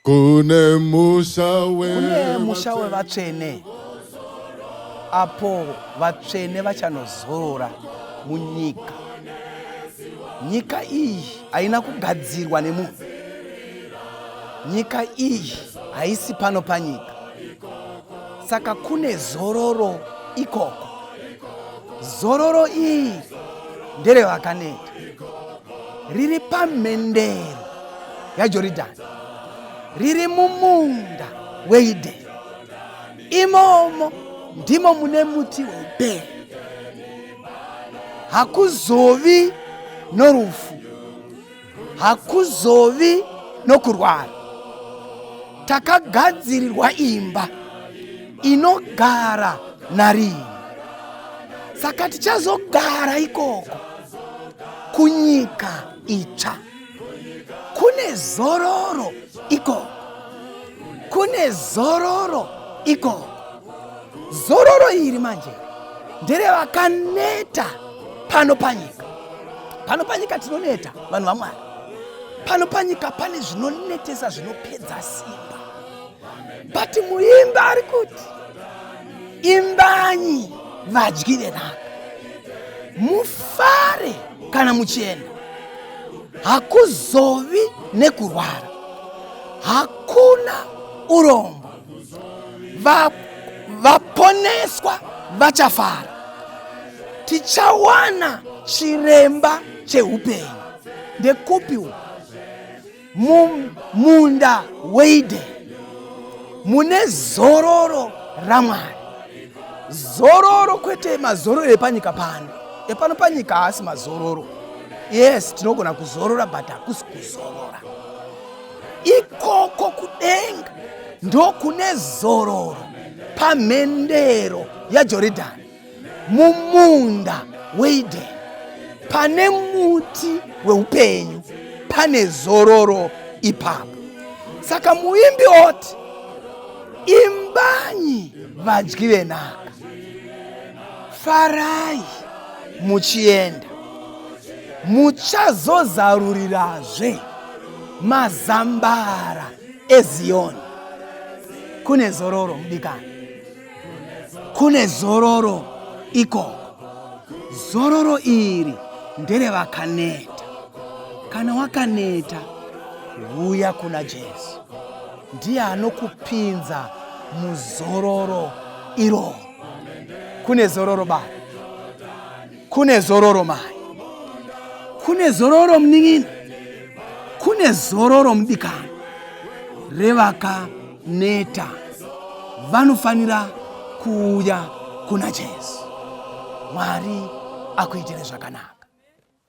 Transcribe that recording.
Kune musha wevatsvene apo vatsvene vachanozorora munyika. Nyika iyi haina kugadzirwa nemunhu. Nyika iyi haisi pano panyika. Saka kune zororo ikoko. Zororo iyi nderevakaneta, riri pamhendero yaJorodhani, riri mumunda weEdheni. Imomo ndimo mune muti weupenyu. Hakuzovi norufu, hakuzovi nokurwara. Takagadzirirwa imba inogara narini. Saka tichazogara ikoko kunyika itsva. Kune zororo ikoko, kune zororo ikoko. Zororo iri manje nderevakaneta pano panyika. Pano panyika tinoneta vanhu vaMwari. Pano panyika pane zvinonetesa zvinopedza simba. But muimba ari kuti imbanyi vadyi venhaka, mufare kana muchienda. Hakuzovi nekurwara, hakuna urombo. Vaponeswa vachafara. Tichawana chiremba cheupenyu. Ndekupi uku? Mumunda weEdheni mune zororo raMwari. Zororo kwete mazororo epanyika pano. Epano panyika haasi mazororo. Yes, tinogona kuzorora but hakusi kuzorora. Ikoko kudenga ndo kune zororo pamhendero yaJorodhani, mumunda weEdheni, pane muti weupenyu, pane zororo ipapo. Saka muimbi oti imbanyi vadyi venhaka, farai muchienda, muchazozarurirazve mazambara eZioni. Kune zororo mudikani, kune zororo ikoko. Zororo iri nderevakaneta. Kana wakaneta, uya kuna Jesu. Ndiye anokupinza muzororo iro. Kune zororo baba, kune zororo mai, kune zororo mning'ina, kune zororo mudikani revakaneta. Vanofanira kuuya kuna Jesu. Mwari akuitire zvakanaka.